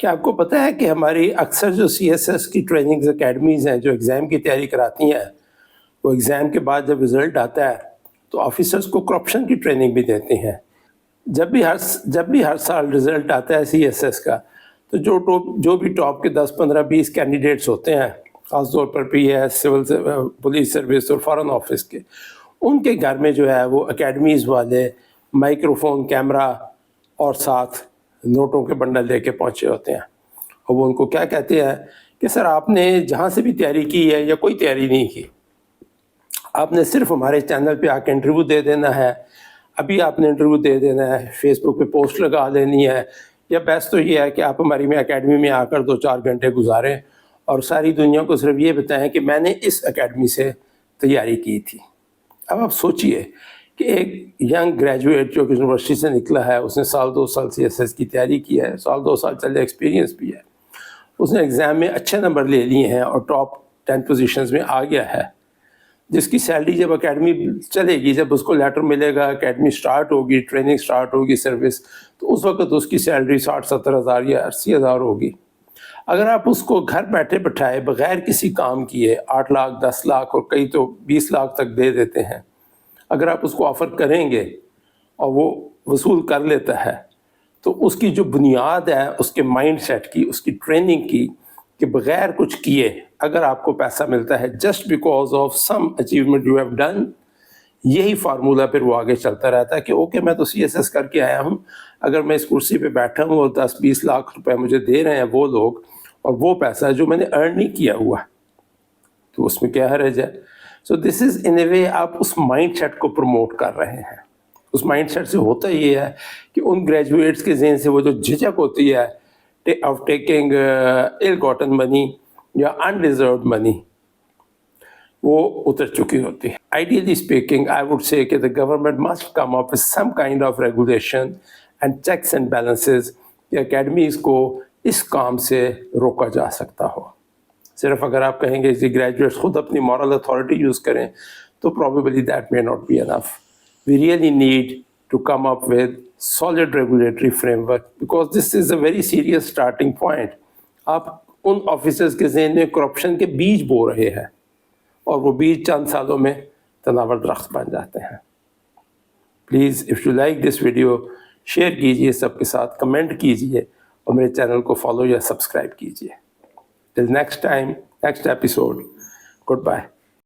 کیا آپ کو پتہ ہے کہ ہماری اکثر جو سی ایس ایس کی ٹریننگز اکیڈمیز ہیں جو ایگزام کی تیاری کراتی ہیں، وہ ایگزام کے بعد جب رزلٹ آتا ہے تو آفیسرز کو کرپشن کی ٹریننگ بھی دیتے ہیں۔ جب بھی ہر سال رزلٹ آتا ہے سی ایس ایس کا، تو جو بھی ٹاپ کے 10 15 20 کینڈیڈیٹس ہوتے ہیں، خاص طور پر پی ایس، سول پولیس سروس اور فارن آفس کے، ان کے گھر میں جو ہے وہ اکیڈمیز والے مائکروفون، کیمرہ اور ساتھ نوٹوں کے بنڈل لے کے پہنچے ہوتے ہیں، اور وہ ان کو کیا کہتے ہیں کہ سر آپ نے جہاں سے بھی تیاری کی ہے یا کوئی تیاری نہیں کی، آپ نے صرف ہمارے چینل پہ آ کے انٹرویو دے دینا ہے، ابھی آپ نے انٹرویو دے دینا ہے، فیس بک پہ پوسٹ لگا دینی ہے، یا بیسٹ تو یہ ہے کہ آپ ہماری اکیڈمی میں آ کر 2-4 گھنٹے گزاریں اور ساری دنیا کو صرف یہ بتائیں کہ میں نے اس اکیڈمی سے تیاری کی تھی۔ اب آپ سوچئے کہ ایک ینگ گریجویٹ جو کہ یونیورسٹی سے نکلا ہے، اس نے 1-2 سال سی ایس ایس کی تیاری کی ہے، 1-2 سال چلے ایکسپیرینس بھی ہے، اس نے ایگزام میں اچھے نمبر لے لیے ہیں اور ٹاپ 10 پوزیشنز میں آ گیا ہے، جس کی سیلری جب اکیڈمی چلے گی، جب اس کو لیٹر ملے گا، اکیڈمی سٹارٹ ہوگی، ٹریننگ سٹارٹ ہوگی، سروس، تو اس وقت اس کی سیلری 60-70 ہزار یا 80 ہزار ہوگی۔ اگر آپ اس کو گھر بیٹھے بٹھائے بغیر کسی کام کیے 8 لاکھ 10 لاکھ اور کئی تو 20 لاکھ تک دے دیتے ہیں، اگر آپ اس کو آفر کریں گے اور وہ وصول کر لیتا ہے، تو اس کی جو بنیاد ہے اس کے مائنڈ سیٹ کی، اس کی ٹریننگ کی، کہ بغیر کچھ کیے اگر آپ کو پیسہ ملتا ہے just because of some achievement you have done, یہی فارمولہ پھر وہ آگے چلتا رہتا ہے کہ اوکے میں تو سی ایس ایس کر کے آیا ہوں، اگر میں اس کرسی پہ بیٹھا ہوں اور 10-20 لاکھ روپے مجھے دے رہے ہیں وہ لوگ، اور وہ پیسہ جو میں نے ارن نہیں کیا ہوا، تو اس میں کیا حرج ہے؟ سو دس از ان اے وے آپ اس مائنڈ سیٹ کو پروموٹ کر رہے ہیں۔ اس مائنڈ سیٹ سے ہوتا یہ ہے کہ ان گریجویٹس کے ذہن سے وہ جو جھجک ہوتی ہے of taking ill gotten money یا undeserved money، وہ اتر چکی ہوتی ہے۔ Ideally speaking, I would say کہ the government must come up with some kind of regulation and checks and balances کہ اکیڈمیز کو اس کام سے روکا جا سکتا ہو۔ صرف اگر آپ کہیں گے کہ گریجویٹس خود اپنی moral authority یوز کریں تو probably that may not be enough. We really need to come up with solid regulatory framework because this is a very serious starting point. آپ ان آفیسرز کے ذہن میں کرپشن کے بیج بو رہے ہیں اور وہ بیج چند سالوں میں تناور درخت بن جاتے ہیں۔ Please if you like this video share کیجئے سب کے ساتھ، کمنٹ کیجئے اور میرے چینل کو فالو یا سبسکرائب کیجئے۔ Till next time, next episode, goodbye.